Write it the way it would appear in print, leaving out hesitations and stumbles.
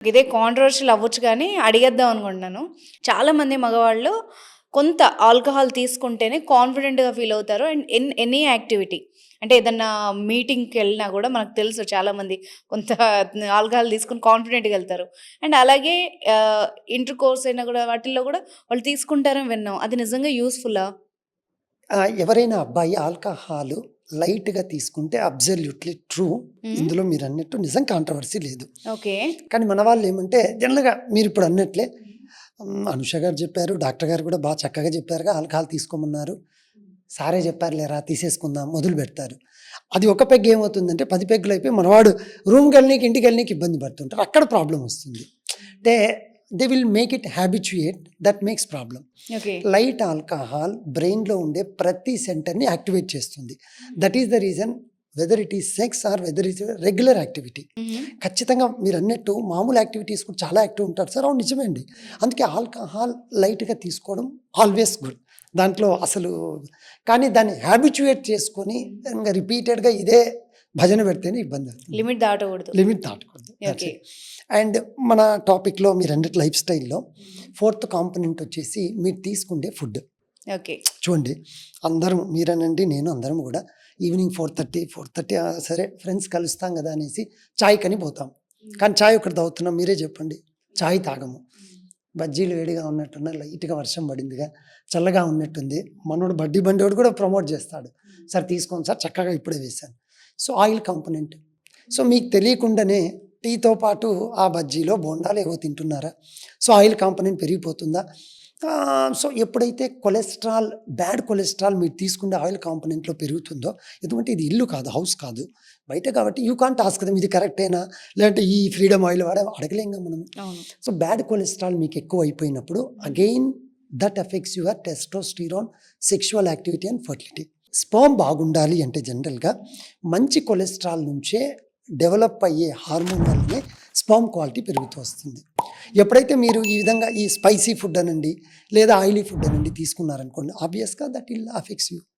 ఇదే కాంట్రోవర్షియల్ అవ్వచ్చు కానీ అడిగేద్దాం అనుకుంటున్నాను. చాలామంది మగవాళ్ళు కొంత ఆల్కహాల్ తీసుకుంటేనే కాన్ఫిడెంట్‌గా ఫీల్ అవుతారు. అండ్ ఎనీ యాక్టివిటీ అంటే ఏదన్నా మీటింగ్‌కెళ్ళినా గూడా మనకు తెలుసు చాలామంది కొంత ఆల్కహాల్ తీసుకొని కాన్ఫిడెంట్‌గా ఎళ్తారు. అండ్ అలాగే ఇంటర్ కోర్స్ అయినా గూడా వాటిల్లో గూడా వాళ్ళు తీసుకుంటారని విన్నాం. అది నిజంగా యూజ్‌ఫుల్లా? ఎవరైనా అబ్బాయి ఆల్కహాలు లైట్‌గా తీసుకుంటే అబ్సల్యూట్‌లీ ట్రూ. హ్మ్. ఇందులో మీరన్నట్టు నిజం కాంట్రవర్సీ లేదు. ఓకే. కానీ మన వాళ్ళేమంటే జనరల్‌గా మీరిప్పుడు అన్నట్లే అనుష గారు చెప్పారు, డాక్టర్ గారు కూడా బా చక్కగా చెప్పారుగా ఆల్కహాల్ తీసుకోమన్నారు. సారే చెప్పారులేరా తీసేసుకుందాం మొదలుపెడతారు. అది ఒక పెగ్ ఏమవుతుందంటే 10 పెగ్గులయిపోయి మనవాడు రూమ్‌కెళ్ళనీకి, ఇంటికెళ్ళనీకి ఇబ్బంది పడుతుంటారు. అక్కడ ప్రాబ్లమ్ వస్తుంది. అంటే they will make it habituate that makes problem. Okay. Light alcohol బ్రెయిన్‌లో ఉండే ప్రతి సెంటర్‌ని యాక్టివేట్ చేస్తుంది. That is the reason whether it is sex or whether it is regular activity. హుహు. ఖచ్చితంగా మీరన్నట్టు మామూలు యాక్టివిటీస్ కూడా చాలా యాక్టివ్ ఉంటారు సార్. అవును నిజమే అండి. అందుకే ఆల్కహాల్ లైట్‌గా తీసుకోవడం ఆల్వేస్ గుడ్. దాంట్లో అసలు కానీ దాన్ని హ్యాబిచ్యుయేట్ చేసుకొని ఇంగ రిపీటెడ్‌గా ఇదే భజన పెడితేనే ఇబ్బందవుతుంది. లిమిట్ దాటకూడదు. లిమిట్ దాటకూడదు. That's okay. ఇట్. అండ్ మన టాపిక్‌లో మీరన్నట్టు లైఫ్ స్టైల్‌లో ఫోర్త్ కాంపోనెంట్ వచ్చేసి మీరు తీసుకుండే ఫుడ్. ఓకే. చూడండి అందరం మీరనండి నేను అందరం గూడా ఈవినింగ్ 4:30 సరే ఫ్రెండ్స్ కలుస్తాం గదా అనేసి చాయ్‌కని పోతాం. కానీ చాయ్ ఒకటి తాగుతున్నాం మీరే చెప్పండి. చాయ్ తాగము. బజ్జీలు వేడిగా ఉన్నట్టున్నాయి. లైట్‌గా వర్షం పడిందిగా, చల్లగా ఉన్నట్టుంది. మనోడు బడ్డీ బండోడు కూడా ప్రమోట్ చేస్తాడు. సార్ తీసుకోండి సార్ చక్కగా ఇప్పుడే వేశాను. So, oil component. సో, మీకు తెలియకుండానే టీతో పాటు ఆ బజ్జీలో, బోండాలో ఏవో తింటున్నారా? సో, ఆయిల్ కాంపోనెంట్ పెరిగిపోతుందా? సో, ఎప్పుడైతే కొలెస్ట్రాల్, బ్యాడ్ కొలెస్ట్రాల్ మీరు తీసుకునే ఆయిల్ కాంపోనెంట్‌లో పెరుగుతుందో, ఎందుకంటే ఇది ఇల్లు కాదు, హౌస్ కాదు. బయట కాబట్టి యూ కాంట్ ఆస్క్ దెమ్ ఇది కరెక్టేనా? లేదంటే ఈ ఫ్రీడమ్ ఆయిల్ అడగలేంగా మనం. అవును. సో, బ్యాడ్ కొలెస్ట్రాల్ మీకు ఎక్కువైపోయినప్పుడు again that effects your testosterone, sexual activity and fertility. Sperm బాగుండాలి అంటే జనరల్‌గా మంచి కొలెస్ట్రాల్ నుంచే డెవలప్ అయ్యే హార్మోన్ వల్లనే స్పెర్మ్ క్వాలిటీ పెరుగుతూ వస్తుంది. ఎప్పుడైతే మీరు ఈ విధంగా ఈ స్పైసీ ఫుడ్ అనండి, లేదా ఆయిలీ ఫుడ్ అనండి తీసుకున్నారనుకోండి, ఆబ్వియస్‌గా దట్ విల్ అఫెక్ట్స్ యూ.